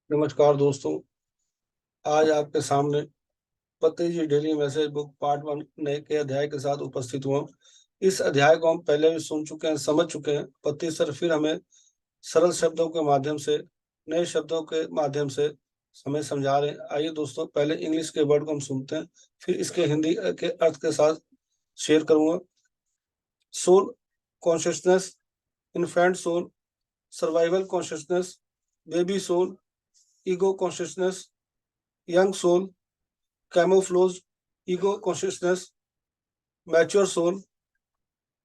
नमस्कार दोस्तों। आज आपके सामने Patanjali daily message book part 1 नए के अध्याय के साथ उपस्थित हुआ। इस अध्याय को हम पहले भी सुन चुके हैं, समझ चुके हैं। पति सर फिर हमें सरल शब्दों के माध्यम से, नए शब्दों के माध्यम से हमें समझा रहे हैं। आइए दोस्तों, पहले इंग्लिश के वर्ड को हम सुनते हैं, फिर इसके हिंदी के अर्थ के साथ शेयर करूंगा। Soul consciousness, infant soul, survival consciousness, baby soul, ego consciousness, young soul, camouflage, ego consciousness, mature soul,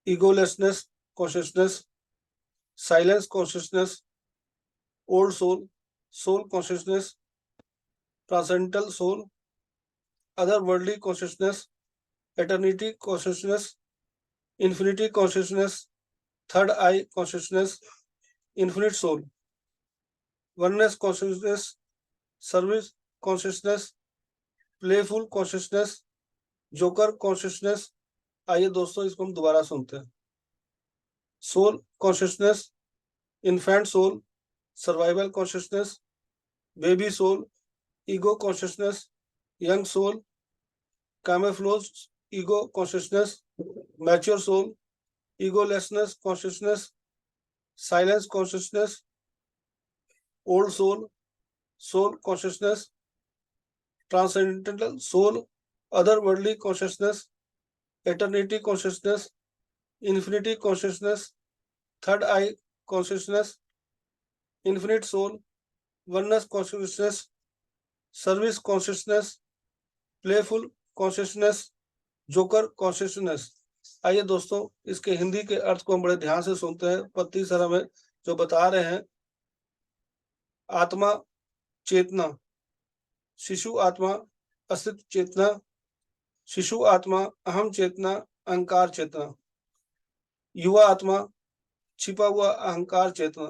egolessness consciousness, silence consciousness, old soul, soul consciousness, transcendental soul, otherworldly consciousness, eternity consciousness, infinity consciousness, third eye consciousness, infinite soul, oneness consciousness, service consciousness, playful consciousness, joker consciousness. आइए दोस्तों, इसको हम दोबारा सुनते हैं। Soul consciousness, infant soul, survival consciousness, baby soul, ego consciousness, young soul, camouflage, ego consciousness, mature soul, egolessness consciousness, silence consciousness, old soul, soul consciousness, transcendental soul, otherworldly consciousness, eternity consciousness, infinity consciousness, third eye consciousness, infinite soul, oneness consciousness, service consciousness, playful consciousness, joker consciousness. आइए दोस्तों, इसके हिंदी के अर्थ को हम बड़े ध्यान से सुनते हैं। पत्ती सर हमें जो बता रहे हैं, आत्मा चेतना, शिशु आत्मा अस्तित्व चेतना, शिशु आत्मा अहम चेतना, अहंकार चेतना, युवा आत्मा छिपा हुआ अहंकार चेतना,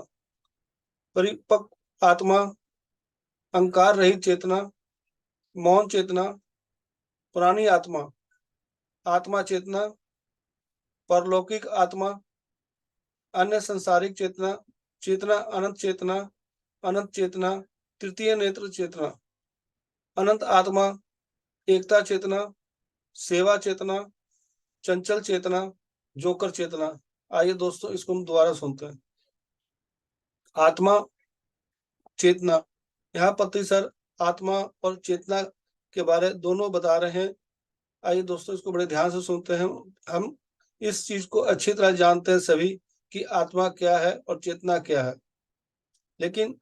परिपक्व आत्मा अहंकार रहित चेतना, मौन चेतना, पुरानी आत्मा आत्मा चेतना, परलौकिक आत्मा, अन्य संसारिक चेतना, चेतना अनंत चेतना, अनंत चेतना, तृतीय नेत्र चेतना, अनंत आत्मा, एकता चेतना, सेवा चेतना, चंचल चेतना, जोकर चेतना। आइए दोस्तों, इसको हम दोबारा सुनते हैं। आत्मा चेतना, यहाँ पति सर आत्मा और चेतना के बारे दोनों बता रहे हैं। आइए दोस्तों, इसको बड़े ध्यान से सुनते हैं। हम इस चीज को अच्छी तरह जानते हैं सभी कि आत्मा क्या है और चेतना क्या है, लेकिन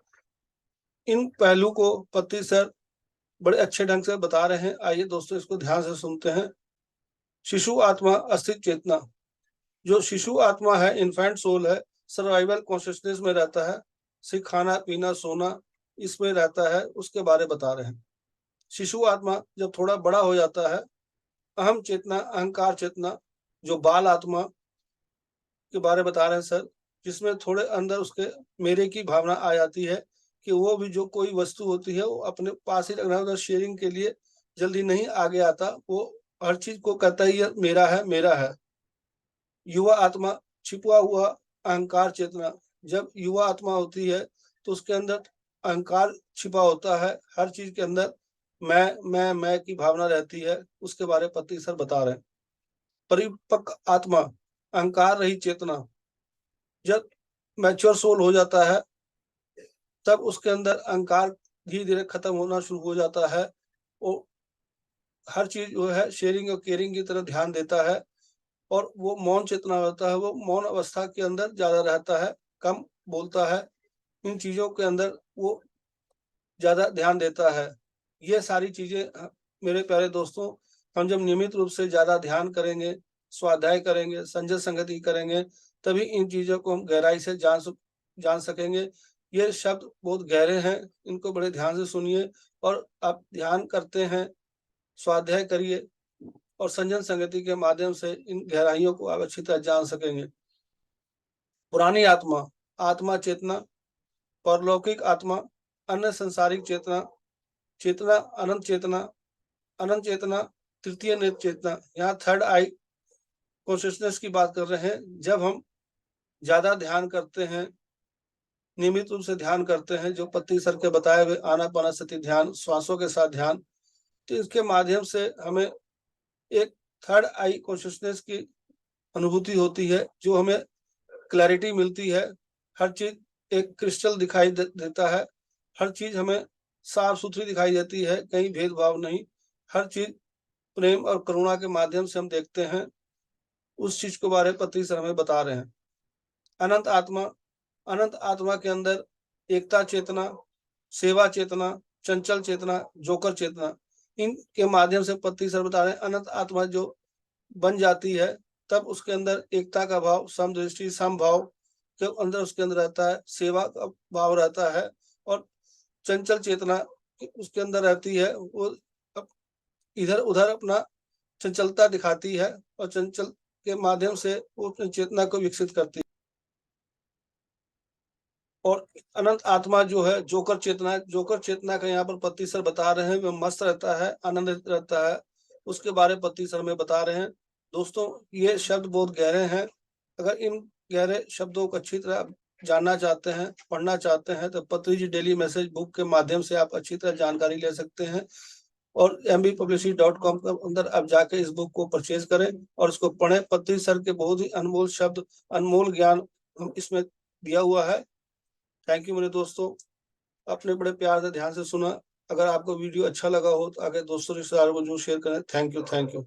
इन पहलू को पति सर बड़े अच्छे ढंग से बता रहे हैं। आइए दोस्तों, इसको ध्यान से सुनते हैं। शिशु आत्मा अस्तित्व चेतना, जो शिशु आत्मा है, इन्फेंट सोल है, सर्वाइवल कॉन्शियसनेस में रहता है, सिर्फ खाना पीना सोना इसमें रहता है, उसके बारे बता रहे हैं। शिशु आत्मा जब थोड़ा बड़ा हो जाता है, अहम चेतना अहंकार चेतना, जो बाल आत्मा के बारे बता रहे हैं सर, जिसमें थोड़े अंदर उसके मेरे की भावना आ जाती है कि वो भी जो कोई वस्तु होती है वो अपने पास ही रखना, उधर शेयरिंग के लिए जल्दी नहीं आगे आता, वो हर चीज को कहता ही है मेरा है मेरा है। युवा आत्मा छिपा हुआ अहंकार चेतना, जब युवा आत्मा होती है तो उसके अंदर अहंकार छिपा होता है, हर चीज के अंदर मैं की भावना रहती है, उसके बारे पति सर बता रहे हैं। परिपक्व आत्मा अहंकार रहित चेतना, जब मैच्योर सोल हो जाता है तब उसके अंदर अहंकार धीरे धीरे खत्म होना शुरू हो जाता है। वो हर चीज जो है शेयरिंग और केयरिंग की तरफ ध्यान देता है, और वो मौन चेतना होता है, वो मौन अवस्था के अंदर ज्यादा रहता है, कम बोलता है, इन चीजों के अंदर वो ज्यादा ध्यान देता है। ये सारी चीजें मेरे प्यारे दोस्तों, हम जब नियमित रूप से ज्यादा ध्यान करेंगे, स्वाध्याय करेंगे, संजय संगति करेंगे, तभी इन चीजों को हम गहराई से जान सकेंगे। ये शब्द बहुत गहरे हैं, इनको बड़े ध्यान से सुनिए, और आप ध्यान करते हैं, स्वाध्याय करिए, और संजन संगति के माध्यम से इन गहराइयों को आप अच्छी तरह जान सकेंगे। पुरानी आत्मा आत्मा चेतना, परलौकिक आत्मा, अन्य संसारिक चेतना, चेतना अनंत चेतना, अनंत चेतना, तृतीय नेत्र चेतना। यहाँ थर्ड आई कॉन्शियसनेस की बात कर रहे हैं। जब हम ज्यादा ध्यान करते हैं, नियमित रूप से ध्यान करते हैं, जो पत्ती सर के बताए हुए आनापानसति ध्यान, श्वासों के साथ ध्यान, तो इसके माध्यम से हमें एक थर्ड आई कॉन्शियसनेस की अनुभूति होती है, जो हमें क्लैरिटी मिलती है। हर चीज एक क्रिस्टल दिखाई देता है, हर चीज हमें साफ सुथरी दिखाई देती है, कहीं भेदभाव नहीं, हर चीज प्रेम और करुणा के माध्यम से हम देखते हैं। उस चीज के बारे में पत्री सर हमें बता रहे हैं। अनंत आत्मा, अनंत आत्मा के अंदर एकता चेतना, सेवा चेतना, चंचल चेतना, जोकर चेतना, इनके माध्यम से पत्री सर बता रहे हैं अनंत आत्मा जो बन जाती है, तब उसके अंदर एकता का भाव, समदृष्टि, समभाव के अंदर उसके अंदर रहता है, सेवा का भाव रहता है, और चंचल चेतना उसके अंदर रहती है। वो इधर उधर अपना चंचलता दिखाती है, और चंचल के माध्यम से वो अपनी चेतना को विकसित करती है। और अनंत आत्मा जो है जोकर चेतना, जोकर चेतना का यहाँ पर पत्ती सर बता रहे हैं, वह मस्त रहता है, आनंदित रहता है, उसके बारे में पत्ती सर में बता रहे हैं। दोस्तों, ये शब्द बहुत गहरे हैं, अगर इन गहरे शब्दों को अच्छी तरह जानना चाहते हैं, पढ़ना चाहते हैं, तो पत्री जी डेली मैसेज बुक के माध्यम से आप अच्छी तरह जानकारी ले सकते हैं। और mbpublicity.com के अंदर आप जाके इस बुक को परचेज करें और इसको पढ़ें। पत्री सर के बहुत ही अनमोल शब्द, अनमोल ज्ञान इसमें दिया हुआ है। थैंक यू मेरे दोस्तों, आपने बड़े प्यार से ध्यान से सुना। अगर आपको वीडियो अच्छा लगा हो तो आगे दोस्तों रिश्तेदारों को जरूर शेयर करें। Thank you, thank you.